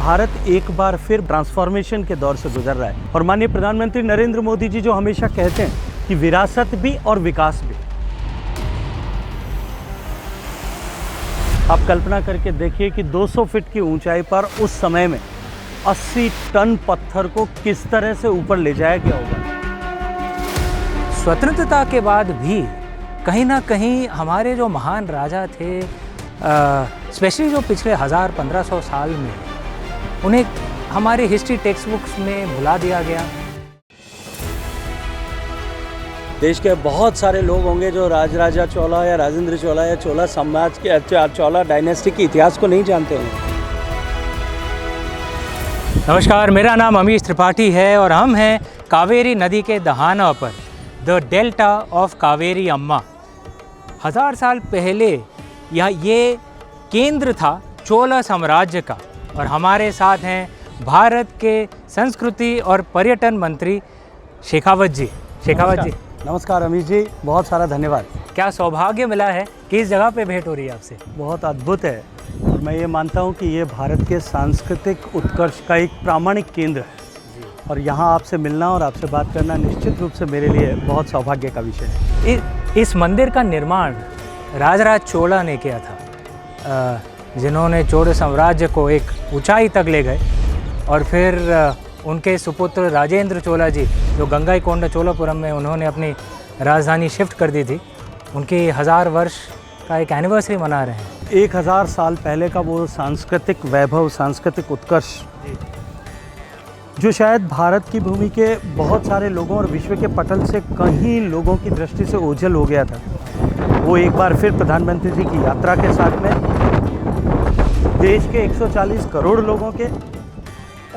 भारत एक बार फिर ट्रांसफॉर्मेशन के दौर से गुजर रहा है और माननीय प्रधानमंत्री नरेंद्र मोदी जी जो हमेशा कहते हैं कि विरासत भी और विकास भी। आप कल्पना करके देखिए कि 200 फीट की ऊंचाई पर उस समय में 80 टन पत्थर को किस तरह से ऊपर ले जाया गया होगा। स्वतंत्रता के बाद भी कहीं ना कहीं हमारे जो महान राजा थे, स्पेशली जो पिछले 1000-1500 साल में, उन्हें हमारे हिस्ट्री टेक्स्ट बुक्स में भुला दिया गया। देश के बहुत सारे लोग होंगे जो राजराजा चोला या राजेंद्र चोला या चोला साम्राज्य के चोला डायनेस्टी के इतिहास को नहीं जानते होंगे। नमस्कार, मेरा नाम अमीश त्रिपाठी है और हम हैं कावेरी नदी के दहाना पर, द डेल्टा ऑफ कावेरी अम्मा। 1000 साल पहले ये केंद्र था चोला साम्राज्य का और हमारे साथ हैं भारत के संस्कृति और पर्यटन मंत्री शेखावत जी। शेखावत जी नमस्कार। अमीश जी, बहुत सारा धन्यवाद। क्या सौभाग्य मिला है कि इस जगह पे भेंट हो रही है आपसे। बहुत अद्भुत है और मैं ये मानता हूँ कि ये भारत के सांस्कृतिक उत्कर्ष का एक प्रामाणिक केंद्र है और यहाँ आपसे मिलना और आपसे बात करना निश्चित रूप से मेरे लिए बहुत सौभाग्य का विषय है। इस मंदिर का निर्माण राजराज चोला ने किया था, जिन्होंने चोल साम्राज्य को एक ऊंचाई तक ले गए और फिर उनके सुपुत्र राजेंद्र चोला जी जो गंगाईकोंडा चोलापुरम में उन्होंने अपनी राजधानी शिफ्ट कर दी थी, उनके 1000 वर्ष का एक एनिवर्सरी मना रहे हैं। 1000 साल पहले का वो सांस्कृतिक वैभव, सांस्कृतिक उत्कर्ष जो शायद भारत की भूमि के बहुत सारे लोगों और विश्व के पटल से कहीं लोगों की दृष्टि से ओझल हो गया था, वो एक बार फिर प्रधानमंत्री जी की यात्रा के साथ में देश के 140 करोड़ लोगों के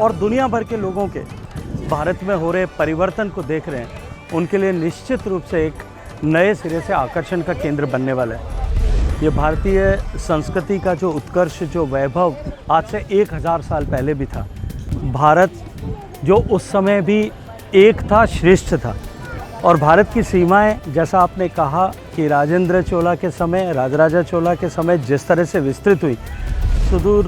और दुनिया भर के लोगों के भारत में हो रहे परिवर्तन को देख रहे हैं, उनके लिए निश्चित रूप से एक नए सिरे से आकर्षण का केंद्र बनने वाला है। ये भारतीय संस्कृति का जो उत्कर्ष, जो वैभव आज से 1000 साल पहले भी था। भारत जो उस समय भी एक था, श्रेष्ठ था और भारत की सीमाएं, जैसा आपने कहा कि राजेंद्र चोला के समय, राजराजा चोला के समय जिस तरह से विस्तृत हुई, सुदूर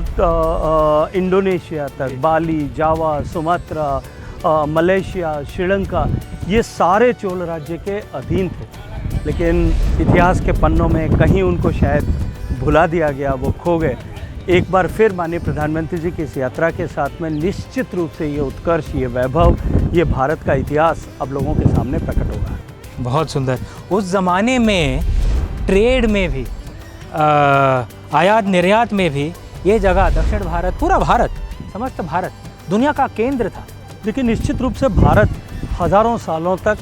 इंडोनेशिया तक, बाली, जावा, सुमात्रा, मलेशिया, श्रीलंका, ये सारे चोल राज्य के अधीन थे, लेकिन इतिहास के पन्नों में कहीं उनको शायद भुला दिया गया, वो खो गए। एक बार फिर माननीय प्रधानमंत्री जी की इस यात्रा के साथ में निश्चित रूप से ये उत्कर्ष, ये वैभव, ये भारत का इतिहास अब लोगों के सामने प्रकट होगा। बहुत सुंदर। उस ज़माने में ट्रेड में भी, आयात निर्यात में भी ये जगह, दक्षिण भारत, पूरा भारत, समस्त भारत दुनिया का केंद्र था। लेकिन निश्चित रूप से भारत हज़ारों सालों तक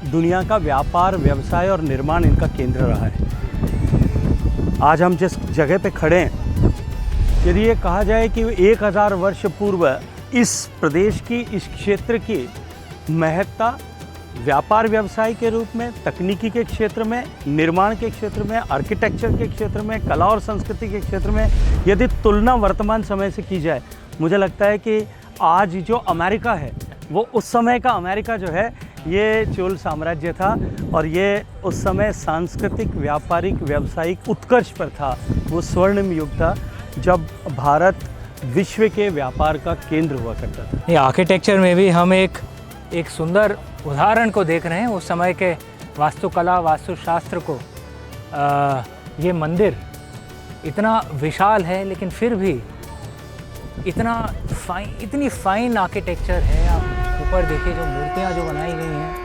दुनिया का व्यापार, व्यवसाय और निर्माण इनका केंद्र रहा है। आज हम जिस जगह पे खड़े हैं, यदि ये कहा जाए कि 1000 वर्ष पूर्व इस प्रदेश की, इस क्षेत्र की महत्ता व्यापार व्यवसाय के रूप में, तकनीकी के क्षेत्र में, निर्माण के क्षेत्र में, आर्किटेक्चर के क्षेत्र में, कला और संस्कृति के क्षेत्र में यदि तुलना वर्तमान समय से की जाए, मुझे लगता है कि आज जो अमेरिका है वो उस समय का अमेरिका जो है ये चोल साम्राज्य था और ये उस समय सांस्कृतिक, व्यापारिक, व्यावसायिक उत्कर्ष पर था। वो स्वर्णिम युग था जब भारत विश्व के व्यापार का केंद्र हुआ करता था। ये आर्किटेक्चर में भी हम एक सुंदर उदाहरण को देख रहे हैं उस समय के वास्तुकला, वास्तुशास्त्र को। ये मंदिर इतना विशाल है लेकिन फिर भी इतनी फाइन आर्किटेक्चर है। आप ऊपर देखिए जो मूर्तियाँ जो बनाई गई हैं।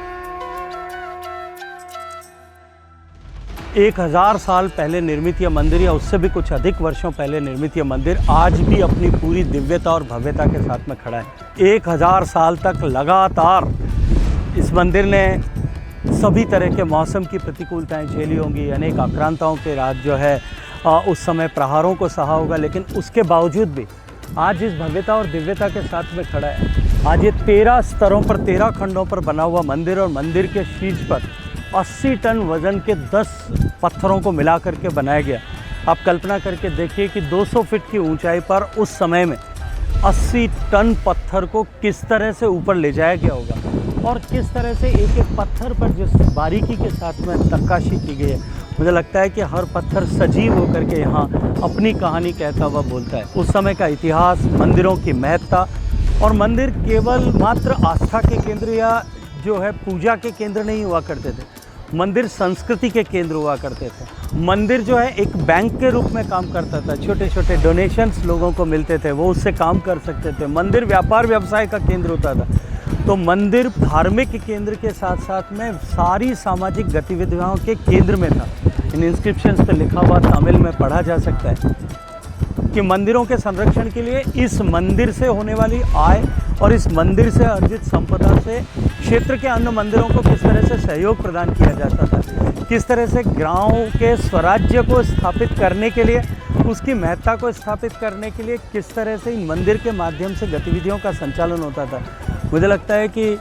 1000 साल पहले निर्मित यह मंदिर या उससे भी कुछ अधिक वर्षों पहले निर्मित यह मंदिर आज भी अपनी पूरी दिव्यता और भव्यता के साथ में खड़ा है। 1000 साल तक लगातार इस मंदिर ने सभी तरह के मौसम की प्रतिकूलताएं झेली होंगी, अनेक आक्रांताओं के रात जो है उस समय प्रहारों को सहा होगा, लेकिन उसके बावजूद भी आज इस भव्यता और दिव्यता के साथ में खड़ा है। आज ये 13 स्तरों पर, 13 खंडों पर बना हुआ मंदिर और मंदिर के शीर्ष पर 80 टन वज़न के 10 पत्थरों को मिला करके बनाया गया। आप कल्पना करके देखिए कि 200 फीट की ऊंचाई पर उस समय में 80 टन पत्थर को किस तरह से ऊपर ले जाया गया होगा और किस तरह से एक एक पत्थर पर जिस बारीकी के साथ में नक्काशी की गई है मुझे लगता है कि हर पत्थर सजीव होकर के यहाँ अपनी कहानी कहता हुआ बोलता है। उस समय का इतिहास, मंदिरों की महत्ता, और मंदिर केवल मात्र आस्था के केंद्र या जो है पूजा के केंद्र नहीं हुआ करते थे, मंदिर संस्कृति के केंद्र हुआ करते थे। मंदिर जो है एक बैंक के रूप में काम करता था, छोटे छोटे डोनेशंस लोगों को मिलते थे, वो उससे काम कर सकते थे। मंदिर व्यापार व्यवसाय का केंद्र होता था। तो मंदिर धार्मिक केंद्र के साथ साथ में सारी सामाजिक गतिविधियों के केंद्र में था। इन इंस्क्रिप्शंस पे लिखा हुआ तमिल में पढ़ा जा सकता है कि मंदिरों के संरक्षण के लिए इस मंदिर से होने वाली आय और इस मंदिर से अर्जित संपदा से क्षेत्र के अन्य मंदिरों को किस तरह से सहयोग प्रदान किया जाता था, किस तरह से गाँव के स्वराज्य को स्थापित करने के लिए, उसकी महत्ता को स्थापित करने के लिए किस तरह से इन मंदिर के माध्यम से गतिविधियों का संचालन होता था। मुझे लगता है कि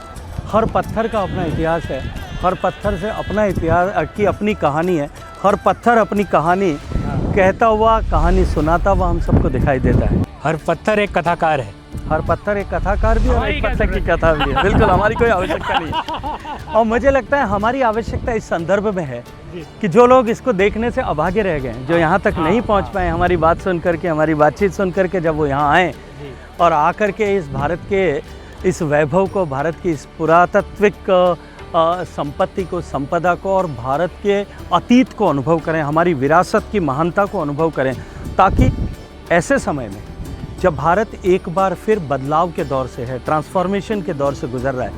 हर पत्थर का अपना इतिहास है, हर पत्थर से अपना इतिहास की अपनी कहानी है, हर पत्थर अपनी कहानी कहता हुआ, कहानी सुनाता हुआ हम सबको दिखाई देता है। हर पत्थर एक कथाकार है। हर पत्थर एक कथाकार भी और एक पत्थर की कथा भी है। बिल्कुल, हमारी कोई आवश्यकता नहीं है। और मुझे लगता है हमारी आवश्यकता इस संदर्भ में है कि जो लोग इसको देखने से अभागे रह गए, जो यहाँ तक नहीं पहुँच पाए, हमारी बात सुन करके, हमारी बातचीत सुन करके जब वो यहाँ आए और आकर के इस भारत के इस वैभव को, भारत की इस पुरातात्विक संपत्ति को, संपदा को और भारत के अतीत को अनुभव करें, हमारी विरासत की महानता को अनुभव करें, ताकि ऐसे समय में जब भारत एक बार फिर बदलाव के दौर से है, ट्रांसफॉर्मेशन के दौर से गुजर रहा है,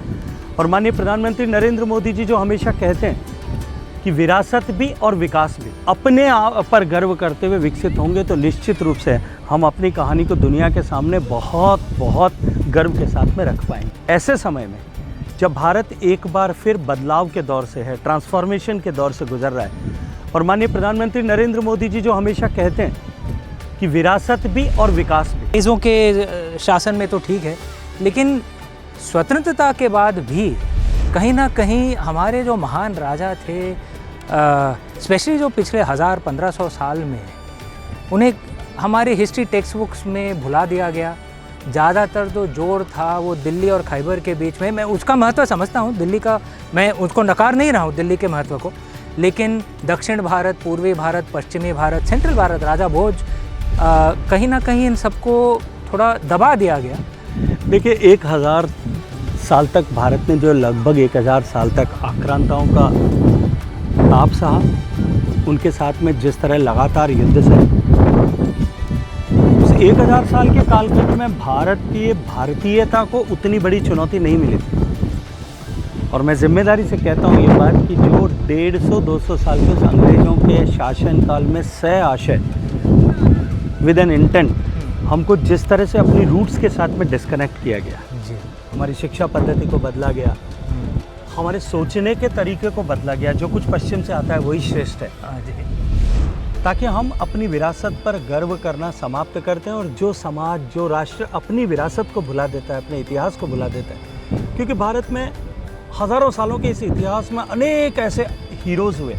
और माननीय प्रधानमंत्री नरेंद्र मोदी जी जो हमेशा कहते हैं कि विरासत भी और विकास भी अपने आप पर गर्व करते हुए विकसित होंगे, तो निश्चित रूप से हम अपनी कहानी को दुनिया के सामने बहुत बहुत गर्व के साथ में रख पाएंगे। ऐसे समय में जब भारत एक बार फिर बदलाव के दौर से है, ट्रांसफॉर्मेशन के दौर से गुजर रहा है, और माननीय प्रधानमंत्री नरेंद्र मोदी जी जो हमेशा कहते हैं कि विरासत भी और विकास भी। अंग्रेज़ों के शासन में तो ठीक है, लेकिन स्वतंत्रता के बाद भी कहीं ना कहीं हमारे जो महान राजा थे, स्पेशली जो पिछले 1000-1500 साल में, उन्हें हमारे हिस्ट्री टेक्स्ट बुक्स में भुला दिया गया। ज़्यादातर जो जोर था वो दिल्ली और खैबर के बीच में। मैं उसका महत्व समझता हूँ, दिल्ली का, मैं उसको नकार नहीं रहा हूँ दिल्ली के महत्व को, लेकिन दक्षिण भारत, पूर्वी भारत, पश्चिमी भारत, सेंट्रल भारत, राजा भोज, कहीं ना कहीं इन सबको थोड़ा दबा दिया गया। देखिए, 1000 साल तक भारत ने जो लगभग 1000 साल तक आक्रांताओं का ताप सहा, उनके साथ में जिस तरह लगातार युद्ध से, उस 1000 साल के कालखंड में भारतीयता को उतनी बड़ी चुनौती नहीं मिली थी। और मैं जिम्मेदारी से कहता हूँ ये बात कि जो 150-200 साल के उस अंग्रेज़ों के शासनकाल में सह आशय विद एन इंटेंट हमको जिस तरह से अपनी रूट्स के साथ में डिस्कनेक्ट किया गया, हमारी शिक्षा पद्धति को बदला गया, हमारे सोचने के तरीके को बदला गया, जो कुछ पश्चिम से आता है वही श्रेष्ठ है, ताकि हम अपनी विरासत पर गर्व करना समाप्त करते हैं। और जो समाज, जो राष्ट्र अपनी विरासत को भुला देता है, अपने इतिहास को भुला देता है, क्योंकि भारत में हज़ारों सालों के इस इतिहास में अनेक ऐसे हीरोज़ हुए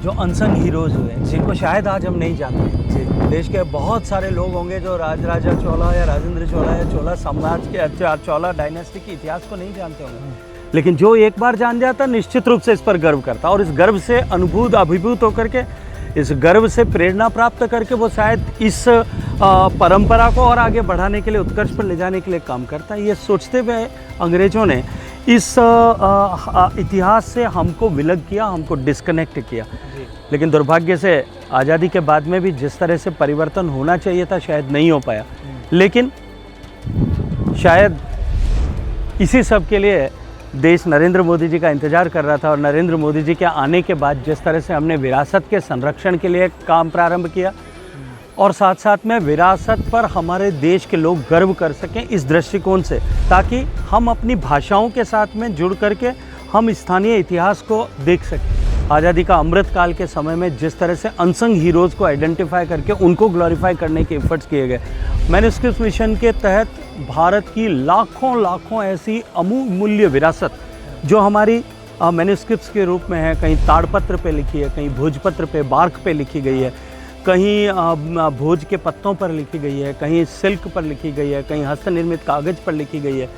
जो अनसंग हीरोज़ हुए, जिनको शायद आज हम नहीं जानते। देश के बहुत सारे लोग होंगे जो राजा चोला या राजेंद्र चोला या चोला समाज के, चोला डायनेस्टी के इतिहास को नहीं जानते होंगे, लेकिन जो एक बार जान जाता निश्चित रूप से इस पर गर्व करता, और इस गर्व से अभिभूत होकर के, इस गर्व से प्रेरणा प्राप्त करके वो शायद इस परंपरा को और आगे बढ़ाने के लिए, उत्कर्ष पर ले जाने के लिए काम करता है। ये सोचते हुए अंग्रेज़ों ने इस इतिहास से हमको विलग किया, हमको डिस्कनेक्ट किया। लेकिन दुर्भाग्य से आज़ादी के बाद में भी जिस तरह से परिवर्तन होना चाहिए था शायद नहीं हो पाया। लेकिन शायद इसी सब के लिए देश नरेंद्र मोदी जी का इंतज़ार कर रहा था, और नरेंद्र मोदी जी के आने के बाद जिस तरह से हमने विरासत के संरक्षण के लिए काम प्रारंभ किया, और साथ साथ में विरासत पर हमारे देश के लोग गर्व कर सकें इस दृष्टिकोण से, ताकि हम अपनी भाषाओं के साथ में जुड़ करके हम स्थानीय इतिहास को देख सकें। आज़ादी का अमृत काल के समय में जिस तरह से अनसंग हीरोज़ को आइडेंटिफाई करके उनको ग्लोरीफाई करने के एफर्ट्स किए गए, मैन्युस्क्रिप्ट मिशन के तहत भारत की लाखों ऐसी अमूल्य विरासत जो हमारी मैन्युस्क्रिप्ट्स के रूप में है, कहीं ताड़पत्र पे लिखी है, कहीं भोजपत्र पे, बार्क पे लिखी गई है, कहीं भोज के पत्तों पर लिखी गई है, कहीं सिल्क पर लिखी गई है, कहीं हस्त निर्मित कागज़ पर लिखी गई है,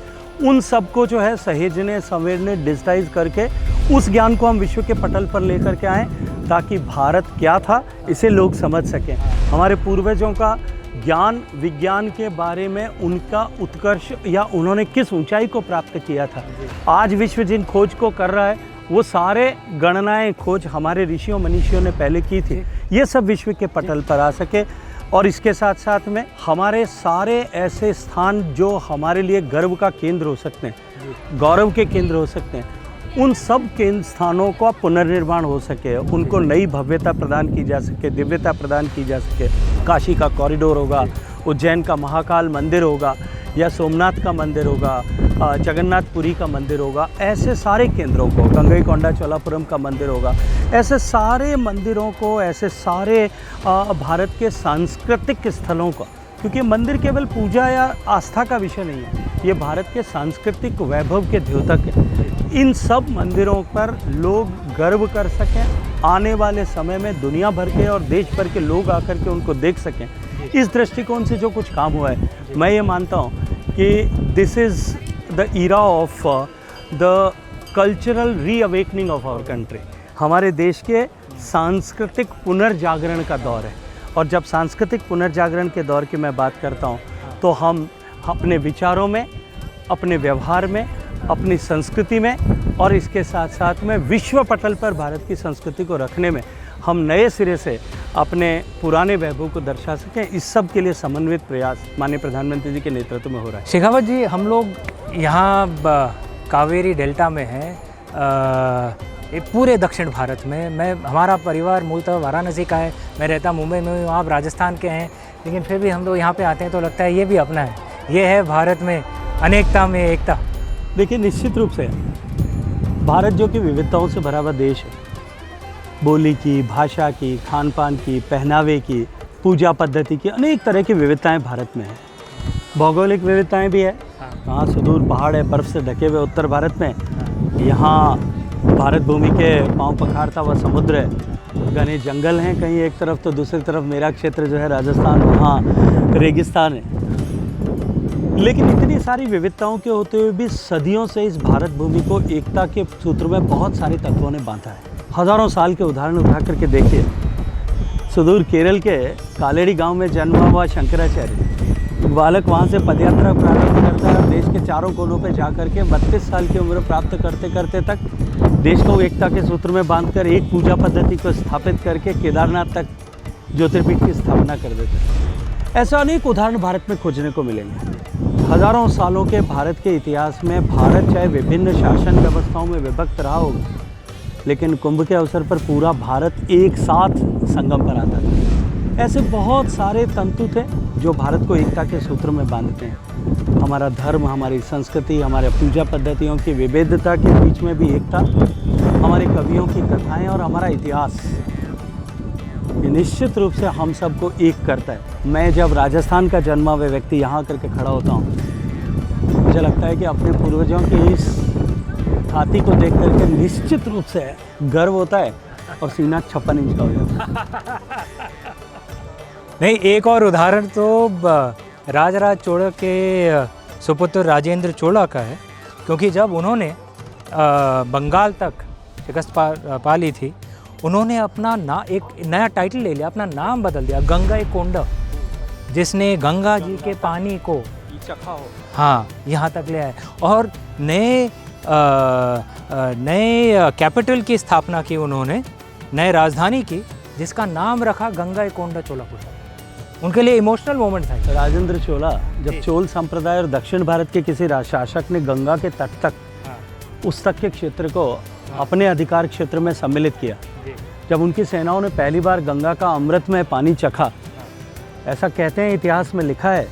उन सब को जो है सहेजने, संवेदने, डिजिटाइज करके उस ज्ञान को हम विश्व के पटल पर लेकर के आएँ, ताकि भारत क्या था इसे लोग समझ सकें। हमारे पूर्वजों का ज्ञान विज्ञान के बारे में उनका उत्कर्ष या उन्होंने किस ऊंचाई को प्राप्त किया था, आज विश्व जिन खोज को कर रहा है वो सारे गणनाएं खोज हमारे ऋषियों मनीषियों ने पहले की थी, ये सब विश्व के पटल पर आ सके। और इसके साथ साथ में हमारे सारे ऐसे स्थान जो हमारे लिए गर्व का केंद्र हो सकते हैं, गौरव के केंद्र हो सकते हैं, उन सब केंद्र स्थानों का पुनर्निर्माण हो सके, उनको नई भव्यता प्रदान की जा सके, दिव्यता प्रदान की जा सके। काशी का कॉरिडोर होगा, उज्जैन का महाकाल मंदिर होगा, या सोमनाथ का मंदिर होगा, जगन्नाथपुरी का मंदिर होगा, ऐसे सारे केंद्रों को, गंगईकोंडा चोलापुरम का मंदिर होगा, ऐसे सारे मंदिरों को, ऐसे सारे भारत के सांस्कृतिक स्थलों को, क्योंकि मंदिर केवल पूजा या आस्था का विषय नहीं है, ये भारत के सांस्कृतिक वैभव के द्योतक है। इन सब मंदिरों पर लोग गर्व कर सकें, आने वाले समय में दुनिया भर के और देश भर के लोग आकर के उनको देख सकें। इस दृष्टिकोण से जो कुछ काम हुआ है, मैं ये मानता हूँ कि this is the era of the cultural reawakening of our country. हमारे देश के सांस्कृतिक पुनर्जागरण का दौर है, और जब सांस्कृतिक पुनर्जागरण के दौर की मैं बात करता हूँ तो हम अपने विचारों में, अपने व्यवहार में, अपनी संस्कृति में, और इसके साथ साथ में विश्व पटल पर भारत की संस्कृति को रखने में हम नए सिरे से अपने पुराने वैभव को दर्शा सकें। इस सब के लिए समन्वित प्रयास माननीय प्रधानमंत्री जी के नेतृत्व में हो रहा है। शेखावत जी, हम लोग यहाँ कावेरी डेल्टा में हैं, ये पूरे दक्षिण भारत में। हमारा परिवार मूलतः वाराणसी का है, मैं रहता मुंबई में हूँ, आप राजस्थान के हैं, लेकिन फिर भी हम लोग यहाँ पे आते हैं तो लगता है ये भी अपना है, ये है भारत में अनेकता में एकता। देखिए, निश्चित रूप से भारत जो कि विविधताओं से भरा हुआ देश है, बोली की, भाषा की, खान पान की, पहनावे की, पूजा पद्धति की, अनेक तरह की विविधताएं भारत में हैं। भौगोलिक विविधताएं भी है, वहाँ सुदूर पहाड़ है, बर्फ़ से ढके हुए उत्तर भारत में, यहाँ भारत भूमि के पांव पखारता हुआ समुद्र है, घने जंगल हैं कहीं एक तरफ, तो दूसरी तरफ मेरा क्षेत्र जो है राजस्थान, वहाँ रेगिस्तान है। लेकिन इतनी सारी विविधताओं के होते हुए भी सदियों से इस भारत भूमि को एकता के सूत्र में बहुत सारे तत्वों ने बांधा है। हज़ारों साल के उदाहरण उठा करके देखिए, सुदूर केरल के कालेड़ी गांव में जन्मा हुआ शंकराचार्य बालक वहां से पदयात्रा प्रारंभ करता है, देश के चारों कोनों पे जा करके 32 साल की उम्र प्राप्त करते करते तक देश को एकता के सूत्र में बांधकर एक पूजा पद्धति को स्थापित करके केदारनाथ तक ज्योतिर्पीठ की स्थापना कर देते हैं। ऐसे अनेक उदाहरण भारत में खोजने को मिलेंगे। हज़ारों सालों के भारत के इतिहास में भारत चाहे विभिन्न शासन व्यवस्थाओं में विभक्त रहा होगा, लेकिन कुंभ के अवसर पर पूरा भारत एक साथ संगम पर आता था। ऐसे बहुत सारे तंतु थे जो भारत को एकता के सूत्र में बांधते हैं। हमारा धर्म, हमारी संस्कृति, हमारे पूजा पद्धतियों की विविधता के बीच में भी एकता, हमारे कवियों की कथाएं और हमारा इतिहास, ये निश्चित रूप से हम सबको एक करता है। मैं जब राजस्थान का जन्मा हुआ व्यक्ति यहाँ करके खड़ा होता हूँ, मुझे लगता है कि अपने पूर्वजों की इस हाथी को देख करके निश्चित रूप से गर्व होता है और सीना 56 इंच का हो जाता है। नहीं, एक और उदाहरण तो राजराज चोला के सुपुत्र राजेंद्र चोला का है, क्योंकि जब उन्होंने बंगाल तक शिकस्त पा ली थी, उन्होंने अपना एक नया टाइटल ले लिया, अपना नाम बदल दिया, गंगईकोंडा, जिसने गंगा जी के पानी को चखा हो, हाँ, यहाँ तक ले आए और नए कैपिटल की स्थापना की उन्होंने, नए राजधानी की, जिसका नाम रखा गंगईकोंडा चोलापुरम। उनके लिए इमोशनल मोमेंट था। राजेंद्र चोला, जब चोल संप्रदाय और दक्षिण भारत के किसी शासक ने गंगा के तट तक, उस तक के क्षेत्र को अपने अधिकार क्षेत्र में सम्मिलित किया, जब उनकी सेनाओं ने पहली बार गंगा का अमृतमय पानी चखा, ऐसा कहते हैं, इतिहास में लिखा है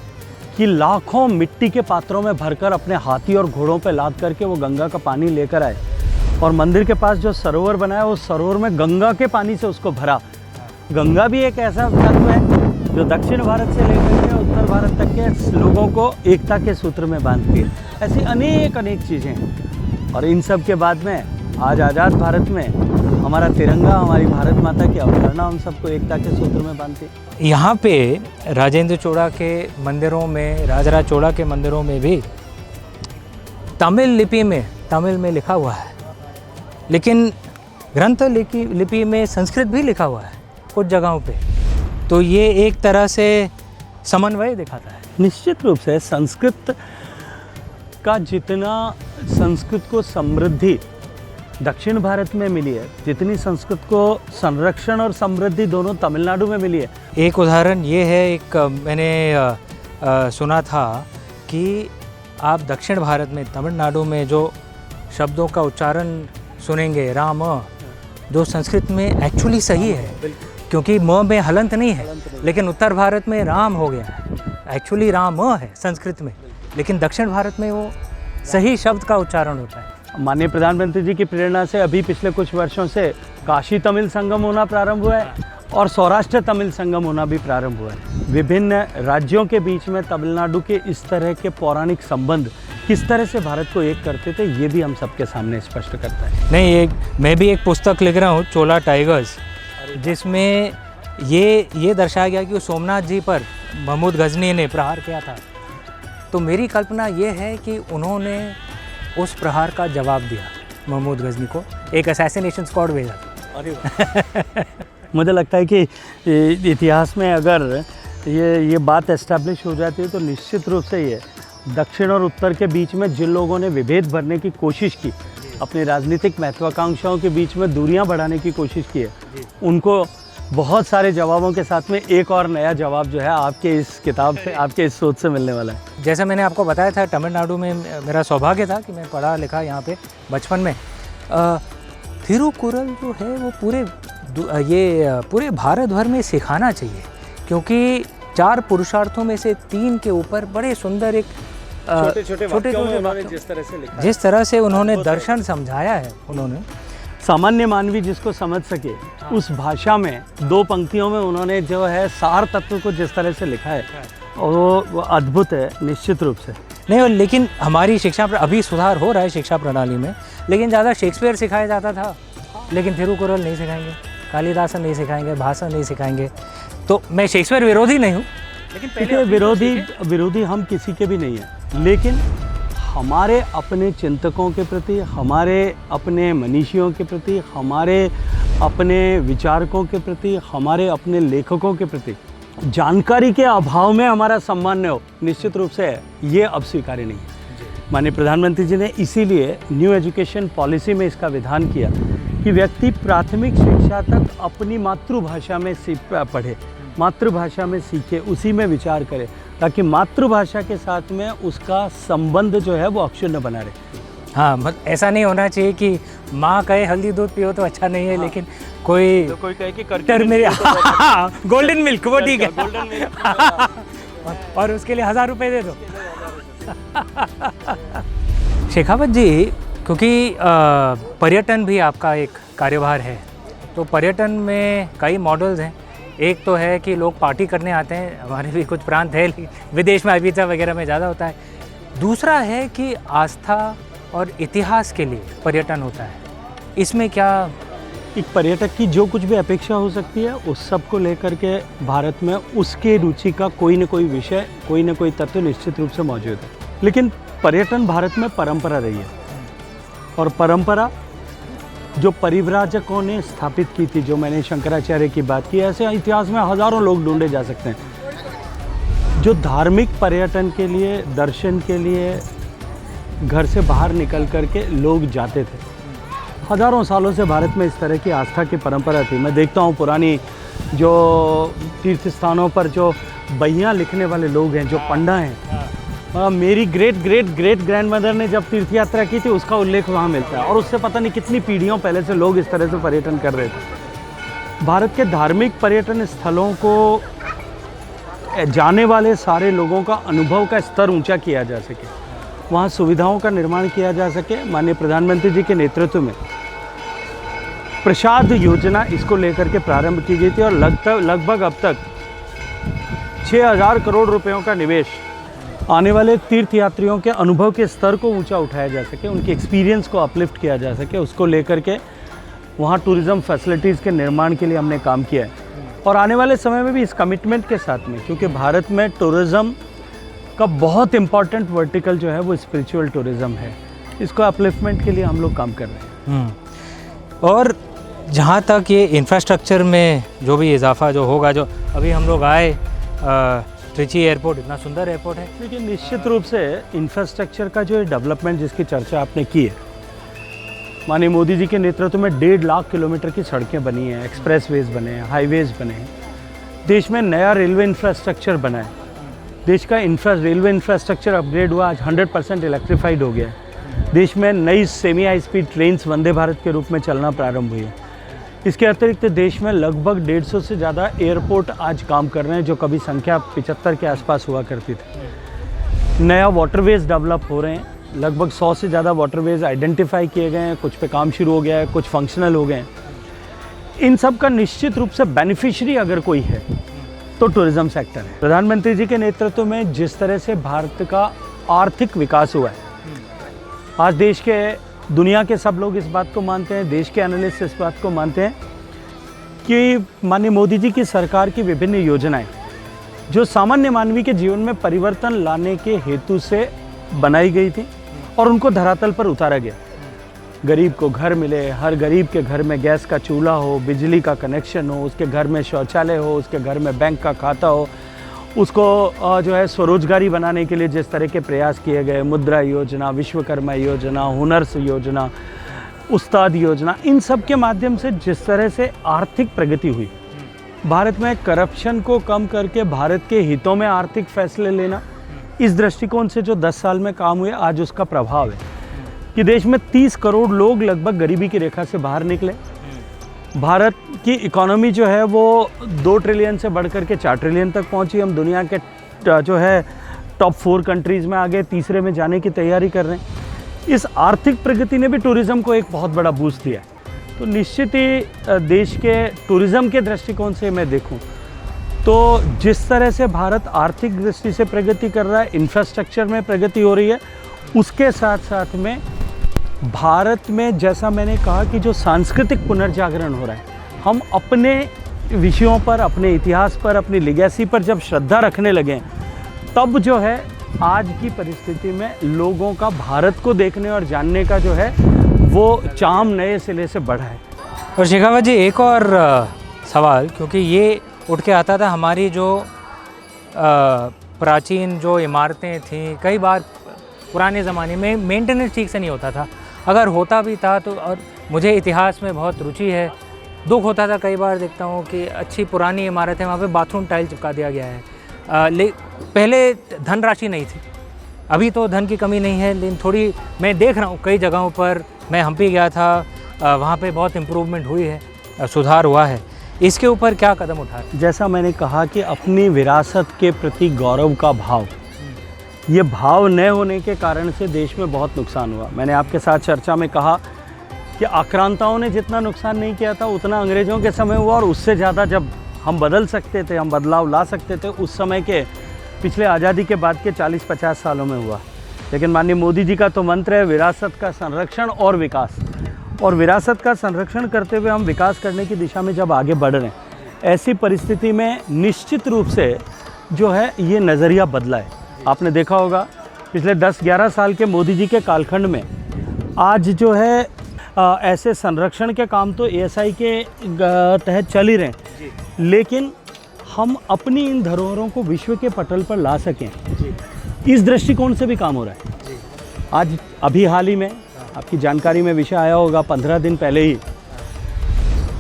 कि लाखों मिट्टी के पात्रों में भरकर अपने हाथी और घोड़ों पर लाद करके वो गंगा का पानी लेकर आए, और मंदिर के पास जो सरोवर बनाया, उस सरोवर में गंगा के पानी से उसको भरा। गंगा भी एक ऐसा तत्व है जो दक्षिण भारत से लेकर के उत्तर भारत तक के लोगों को एकता के सूत्र में बांधती है। ऐसी अनेक चीज़ें हैं, और इन सब के बाद में आज आज़ाद भारत में हमारा तिरंगा, हमारी भारत माता की अवधारणा हम सबको एकता के सूत्र में बांधती है। यहाँ पे राजेंद्र चोला के मंदिरों में, राजराज चोला के मंदिरों में भी तमिल लिपि में, तमिल में लिखा हुआ है, लेकिन ग्रंथ लिपि में संस्कृत भी लिखा हुआ है कुछ जगहों पे, तो ये एक तरह से समन्वय दिखाता है। निश्चित रूप से संस्कृत का जितना संस्कृत को समृद्धि दक्षिण भारत में मिली है, जितनी संस्कृत को संरक्षण और समृद्धि दोनों तमिलनाडु में मिली है। एक उदाहरण ये है, एक मैंने सुना था कि आप दक्षिण भारत में तमिलनाडु में जो शब्दों का उच्चारण सुनेंगे राम, जो संस्कृत में एक्चुअली सही है, क्योंकि म में हलंत नहीं है, लेकिन उत्तर भारत में राम हो गया है, एक्चुअली राम है संस्कृत में, लेकिन दक्षिण भारत में वो सही शब्द का उच्चारण होता है। माननीय प्रधानमंत्री जी की प्रेरणा से अभी पिछले कुछ वर्षों से काशी तमिल संगम होना प्रारंभ हुआ है और सौराष्ट्र तमिल संगम होना भी प्रारंभ हुआ है। विभिन्न राज्यों के बीच में तमिलनाडु के इस तरह के पौराणिक संबंध किस तरह से भारत को एक करते थे, ये भी हम सबके सामने स्पष्ट करता है। नहीं, मैं भी एक पुस्तक लिख रहा हूँ, चोला टाइगर्स, जिसमें ये दर्शाया गया कि सोमनाथ जी पर महमूद गजनी ने प्रहार किया था। तो मेरी कल्पना ये है कि उन्होंने उस प्रहार का जवाब दिया, महमूद गजनी को एक असैसिनेशन स्क्वाड भेजा था। मुझे लगता है कि इतिहास में अगर ये बात एस्टैब्लिश हो जाती है तो निश्चित रूप से ये दक्षिण और उत्तर के बीच में जिन लोगों ने विभेद भरने की कोशिश की, अपनी राजनीतिक महत्वाकांक्षाओं के बीच में दूरियां बढ़ाने की कोशिश की है, उनको बहुत सारे जवाबों के साथ में एक और नया जवाब जो है आपके इस किताब से, आपके इस सोच से मिलने वाला है। जैसा मैंने आपको बताया था, तमिलनाडु में मेरा सौभाग्य था कि मैं पढ़ा लिखा यहाँ पे बचपन में। थिरुकुरल जो है वो पूरे भारत भर में सिखाना चाहिए, क्योंकि 4 पुरुषार्थों में से 3 के ऊपर बड़े सुंदर एक छोटे जिस तरह से उन्होंने दर्शन समझाया है, उन्होंने सामान्य मानवी जिसको समझ सके उस भाषा में 2 पंक्तियों में उन्होंने जो है सार तत्व को जिस तरह से लिखा है वो अद्भुत है निश्चित रूप से। नहीं, लेकिन हमारी शिक्षा अभी सुधार हो रहा है शिक्षा प्रणाली में, लेकिन ज़्यादा शेक्सपियर सिखाया जाता था, लेकिन थिरुकुरल नहीं सिखाएंगे, कालिदासन नहीं सिखाएंगे, भाषा नहीं सिखाएंगे। तो मैं शेक्सपियर विरोधी नहीं हूँ, लेकिन विरोधी हम किसी के भी नहीं हैं, लेकिन हमारे अपने चिंतकों के प्रति, हमारे अपने मनीषियों के प्रति, हमारे अपने विचारकों के प्रति, हमारे अपने लेखकों के प्रति जानकारी के अभाव में हमारा सम्मान न हो, निश्चित रूप से ये अब स्वीकार्य नहीं है। माननीय प्रधानमंत्री जी ने इसीलिए न्यू एजुकेशन पॉलिसी में इसका विधान किया कि व्यक्ति प्राथमिक शिक्षा तक अपनी मातृभाषा में पढ़े, मातृभाषा में सीखे, उसी में विचार करे, ताकि मातृभाषा के साथ में उसका संबंध जो है वो अक्षुण्ण बना रहे। हाँ, ऐसा नहीं होना चाहिए कि माँ कहे हल्दी दूध पियो तो अच्छा नहीं है, हाँ। लेकिन कोई कहे कि गोल्डन मिल्क वो ठीक है और उसके लिए 1000 रुपये दे दो। शेखावत जी, क्योंकि पर्यटन भी आपका एक कार्यभार है, तो पर्यटन में कई मॉडल्स हैं। एक तो है कि लोग पार्टी करने आते हैं, हमारे भी कुछ प्रांत है, विदेश में अभिता वगैरह में ज़्यादा होता है। दूसरा है कि आस्था और इतिहास के लिए पर्यटन होता है। इसमें क्या एक पर्यटक की जो कुछ भी अपेक्षा हो सकती है उस सब को लेकर के भारत में उसके रुचि का कोई न कोई विषय, कोई न कोई तत्व निश्चित रूप से मौजूद है। लेकिन पर्यटन भारत में परंपरा रही है, और परंपरा जो परिव्राजकों ने स्थापित की थी, जो मैंने शंकराचार्य की बात की, ऐसे इतिहास में हज़ारों लोग ढूंढे जा सकते हैं जो धार्मिक पर्यटन के लिए, दर्शन के लिए घर से बाहर निकल करके लोग जाते थे। हज़ारों सालों से भारत में इस तरह की आस्था की परंपरा थी। मैं देखता हूँ पुरानी जो तीर्थ स्थानों पर जो बहियाँ लिखने वाले लोग हैं, जो पंडा हैं, मेरी ग्रेट ग्रेट ग्रेट ग्रैंडमदर ने जब तीर्थ यात्रा की थी उसका उल्लेख वहाँ मिलता है, और उससे पता नहीं कितनी पीढ़ियों पहले से लोग इस तरह से पर्यटन कर रहे थे। भारत के धार्मिक पर्यटन स्थलों को जाने वाले सारे लोगों का अनुभव का स्तर ऊंचा किया जा सके, वहाँ सुविधाओं का निर्माण किया जा सके। माननीय प्रधानमंत्री जी के नेतृत्व में प्रसाद योजना इसको लेकर के प्रारंभ की गई थी, और लगभग अब तक 6000 करोड़ रुपयों का निवेश आने वाले तीर्थ यात्रियों के अनुभव के स्तर को ऊंचा उठाया जा सके, उनके एक्सपीरियंस को अपलिफ्ट किया जा सके, उसको लेकर के वहाँ टूरिज़्म फैसिलिटीज़ के निर्माण के लिए हमने काम किया है। और आने वाले समय में भी इस कमिटमेंट के साथ में, क्योंकि भारत में टूरिज़्म का बहुत इम्पॉर्टेंट वर्टिकल जो है वो स्पिरिचुअल टूरिज़्म है, इसको अपलिफ्टमेंट के लिए हम लोग काम कर रहे हैं। और जहाँ तक ये इंफ्रास्ट्रक्चर में जो भी इजाफा जो होगा, जो अभी हम लोग आए त्रिची एयरपोर्ट, इतना सुंदर एयरपोर्ट है। लेकिन निश्चित रूप से इंफ्रास्ट्रक्चर का जो डेवलपमेंट जिसकी चर्चा आपने की है, माननीय मोदी जी के नेतृत्व में 1.5 लाख किलोमीटर की सड़कें बनी हैं, एक्सप्रेसवेज बने हैं, हाईवेज बने हैं, देश में नया रेलवे इंफ्रास्ट्रक्चर बना है, देश का रेलवे इंफ्रास्ट्रक्चर अपग्रेड हुआ, आज 100% इलेक्ट्रीफाइड हो गया है, देश में नई semi high speed trains Vande Bharat के रूप में चलना प्रारंभ हुई है। इसके अतिरिक्त देश में लगभग 150 से ज़्यादा एयरपोर्ट आज काम कर रहे हैं, जो कभी संख्या 75 के आसपास हुआ करती थी। नया वाटरवेज डेवलप हो रहे हैं, लगभग 100 से ज़्यादा वाटरवेज आइडेंटिफाई किए गए हैं, कुछ पे काम शुरू हो गया है, कुछ फंक्शनल हो गए हैं। इन सब का निश्चित रूप से बेनिफिशियरी अगर कोई है तो टूरिज़्म सेक्टर है। प्रधानमंत्री जी के नेतृत्व में जिस तरह से भारत का आर्थिक विकास हुआ है, आज देश के दुनिया के सब लोग इस बात को मानते हैं, देश के एनालिस्ट इस बात को मानते हैं कि माननीय मोदी जी की सरकार की विभिन्न योजनाएं जो सामान्य मानवी के जीवन में परिवर्तन लाने के हेतु से बनाई गई थी और उनको धरातल पर उतारा गया। गरीब को घर मिले, हर गरीब के घर में गैस का चूल्हा हो, बिजली का कनेक्शन हो, उसके घर में शौचालय हो, उसके घर में बैंक का खाता हो, उसको जो है स्वरोजगारी बनाने के लिए जिस तरह के प्रयास किए गए, मुद्रा योजना, विश्वकर्मा योजना, हुनर योजना, उस्ताद योजना, इन सब के माध्यम से जिस तरह से आर्थिक प्रगति हुई, भारत में करप्शन को कम करके भारत के हितों में आर्थिक फैसले लेना, इस दृष्टिकोण से जो 10 साल में काम हुए, आज उसका प्रभाव है कि देश में 30 करोड़ लोग लगभग गरीबी की रेखा से बाहर निकले। भारत की इकोनॉमी जो है वो 2 ट्रिलियन से बढ़कर के 4 ट्रिलियन तक पहुंची। हम दुनिया के जो है टॉप 4 कंट्रीज़ में आगे, तीसरे में जाने की तैयारी कर रहे हैं। इस आर्थिक प्रगति ने भी टूरिज़्म को एक बहुत बड़ा बूस्ट दिया है। तो निश्चित ही देश के टूरिज़्म के दृष्टिकोण से मैं देखूं तो जिस तरह से भारत आर्थिक दृष्टि से प्रगति कर रहा है, इंफ्रास्ट्रक्चर में प्रगति हो रही है, उसके साथ साथ में भारत में जैसा मैंने कहा कि जो सांस्कृतिक पुनर्जागरण हो रहा है, हम अपने विषयों पर, अपने इतिहास पर, अपनी लेगेसी पर जब श्रद्धा रखने लगे, तब जो है आज की परिस्थिति में लोगों का भारत को देखने और जानने का जो है वो चाम नए सिरे से बढ़ा है। और शेखावत जी, एक और सवाल, क्योंकि ये उठ के आता था, हमारी जो प्राचीन जो इमारतें थीं, कई बार पुराने ज़माने में मेंटेनेंस ठीक से नहीं होता था, अगर होता भी था तो, और मुझे इतिहास में बहुत रुचि है, दुख होता था कई बार देखता हूँ कि अच्छी पुरानी इमारत है, वहाँ पे बाथरूम टाइल चिपका दिया गया है। पहले धनराशि नहीं थी, अभी तो धन की कमी नहीं है, लेकिन थोड़ी मैं देख रहा हूँ कई जगहों पर, मैं हम्पी गया था, वहाँ पे बहुत इम्प्रूवमेंट हुई है, सुधार हुआ है। इसके ऊपर क्या कदम उठा? जैसा मैंने कहा कि अपनी विरासत के प्रति गौरव का भाव, ये भाव न होने के कारण से देश में बहुत नुकसान हुआ। मैंने आपके साथ चर्चा में कहा कि आक्रांताओं ने जितना नुकसान नहीं किया था उतना अंग्रेज़ों के समय हुआ, और उससे ज़्यादा जब हम बदल सकते थे, हम बदलाव ला सकते थे, उस समय के पिछले आज़ादी के बाद के 40-50 सालों में हुआ। लेकिन माननीय मोदी जी का तो मंत्र है विरासत का संरक्षण और विकास, और विरासत का संरक्षण करते हुए हम विकास करने की दिशा में जब आगे बढ़ रहे हैं, ऐसी परिस्थिति में निश्चित रूप से जो है ये नज़रिया बदला है। आपने देखा होगा पिछले 10-11 साल के मोदी जी के कालखंड में आज जो है ऐसे संरक्षण के काम तो ASI के तहत चल ही रहे हैं, लेकिन हम अपनी इन धरोहरों को विश्व के पटल पर ला सकें, इस दृष्टिकोण से भी काम हो रहा है। आज अभी हाल ही में आपकी जानकारी में विषय आया होगा, 15 दिन पहले ही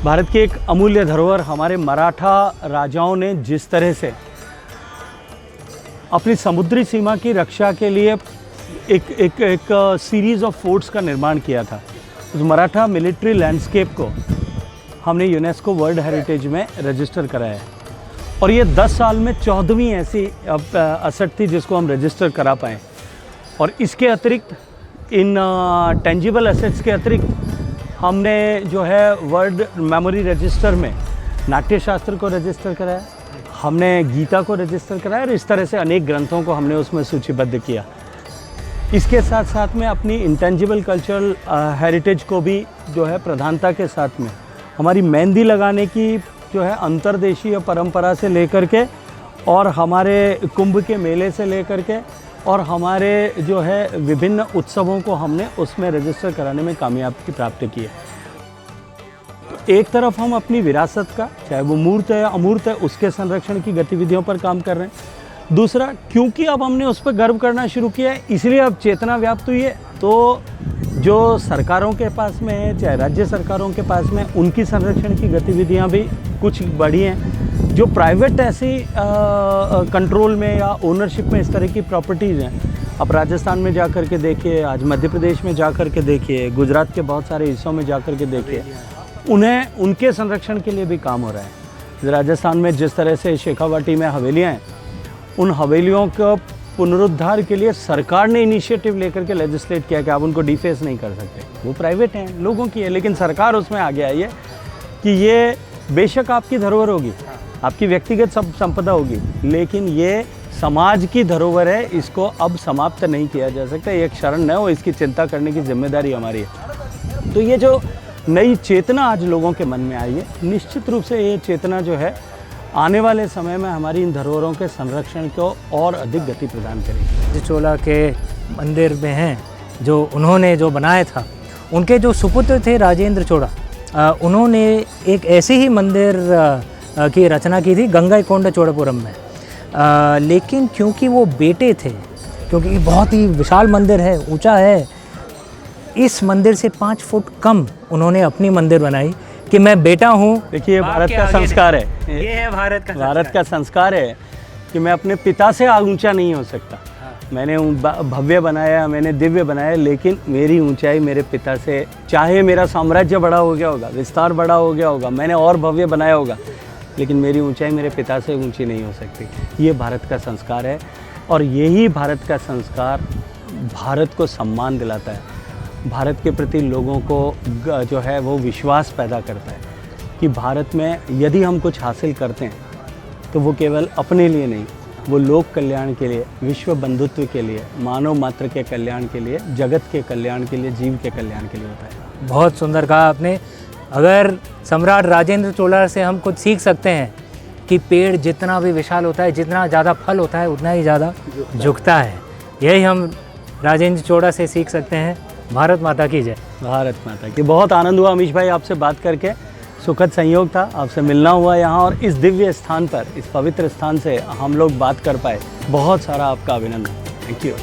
भारत की एक अमूल्य धरोहर हमारे मराठा राजाओं ने जिस तरह से अपनी समुद्री सीमा की रक्षा के लिए एक सीरीज़ ऑफ फोर्ट्स का निर्माण किया था, उस मराठा मिलिट्री लैंडस्केप को हमने यूनेस्को वर्ल्ड हेरिटेज में रजिस्टर कराया है। और ये 10 साल में 14वीं ऐसी असट थी जिसको हम रजिस्टर करा पाएँ। और इसके अतिरिक्त इन टेंजिबल एसेट्स के अतिरिक्त हमने जो है वर्ल्ड मेमोरी रजिस्टर में नाट्य शास्त्र को रजिस्टर कराया, हमने गीता को रजिस्टर कराया, और इस तरह से अनेक ग्रंथों को हमने उसमें सूचीबद्ध किया। इसके साथ साथ में अपनी इंटेंजिबल कल्चरल हेरिटेज को भी जो है प्रधानता के साथ में हमारी मेहंदी लगाने की जो है अंतर्देशीय परंपरा से लेकर के, और हमारे कुंभ के मेले से लेकर के, और हमारे जो है विभिन्न उत्सवों को हमने उसमें रजिस्टर कराने में कामयाबी प्राप्त की है। एक तरफ हम अपनी विरासत का, चाहे वो मूर्त है या अमूर्त है, उसके संरक्षण की गतिविधियों पर काम कर रहे हैं। दूसरा, क्योंकि अब हमने उस पर गर्व करना शुरू किया है, इसलिए अब चेतना व्याप्त हुई है। तो जो सरकारों के पास में है, चाहे राज्य सरकारों के पास में, उनकी संरक्षण की गतिविधियां भी कुछ बढ़ी हैं। जो प्राइवेट ऐसी कंट्रोल में या ओनरशिप में इस तरह की प्रॉपर्टीज़ हैं, आप राजस्थान में जा कर के देखिए, आज मध्य प्रदेश में जा कर के देखिए, गुजरात के बहुत सारे हिस्सों में जा कर के देखिए, उन्हें उनके संरक्षण के लिए भी काम हो रहा है। राजस्थान में जिस तरह से शेखावाटी में हवेलियाँ हैं, उन हवेलियों का पुनरुद्धार के लिए सरकार ने इनिशिएटिव लेकर के लेजिस्लेट किया कि आप उनको डिफेस नहीं कर सकते, वो प्राइवेट हैं, लोगों की है, लेकिन सरकार उसमें आगे आई है कि ये बेशक आपकी धरोहर होगी, आपकी व्यक्तिगत संपदा होगी, लेकिन ये समाज की धरोहर है, इसको अब समाप्त नहीं किया जा सकता, ये एक शरण है और इसकी चिंता करने की जिम्मेदारी हमारी है। तो ये जो नई चेतना आज लोगों के मन में आई है, निश्चित रूप से ये चेतना जो है आने वाले समय में हमारी इन धरोहरों के संरक्षण को और अधिक गति प्रदान करेगी। चोला के मंदिर में हैं, जो उन्होंने जो बनाया था, उनके जो सुपुत्र थे राजेंद्र चोला, उन्होंने एक ऐसे ही मंदिर की रचना की थी गंगाईकोंडा चोड़ापुरम में। लेकिन क्योंकि वो बेटे थे, क्योंकि ये बहुत ही विशाल मंदिर है, ऊंचा है, इस मंदिर से 5 फुट कम उन्होंने अपनी मंदिर बनाई कि मैं बेटा हूँ। देखिए, ये भारत का संस्कार है, ये है भारत का संस्कार है कि मैं अपने पिता से ऊंचा नहीं हो सकता। मैंने भव्य बनाया, मैंने दिव्य बनाया, लेकिन मेरी ऊंचाई मेरे पिता से, चाहे मेरा साम्राज्य बड़ा हो गया होगा, विस्तार बड़ा हो गया होगा, मैंने और भव्य बनाया होगा, लेकिन मेरी ऊंचाई मेरे पिता से ऊंची नहीं हो सकती। ये भारत का संस्कार है और यही भारत का संस्कार भारत को सम्मान दिलाता है, भारत के प्रति लोगों को जो है वो विश्वास पैदा करता है कि भारत में यदि हम कुछ हासिल करते हैं तो वो केवल अपने लिए नहीं, वो लोक कल्याण के लिए, विश्व बंधुत्व के लिए, मानव मात्र के कल्याण के लिए, जगत के कल्याण के लिए, जीव के कल्याण के लिए होता है। बहुत सुंदर कहा आपने। अगर सम्राट राजेंद्र चोला से हम कुछ सीख सकते हैं कि पेड़ जितना भी विशाल होता है, जितना ज़्यादा फल होता है, उतना ही ज़्यादा झुकता है। यही हम राजेंद्र चोला से सीख सकते हैं। भारत माता की जय। भारत माता की। बहुत आनंद हुआ अमीश भाई आपसे बात करके, सुखद संयोग था, आपसे मिलना हुआ यहाँ और इस दिव्य स्थान पर, इस पवित्र स्थान से हम लोग बात कर पाए। बहुत सारा आपका अभिनंदन। Thank you.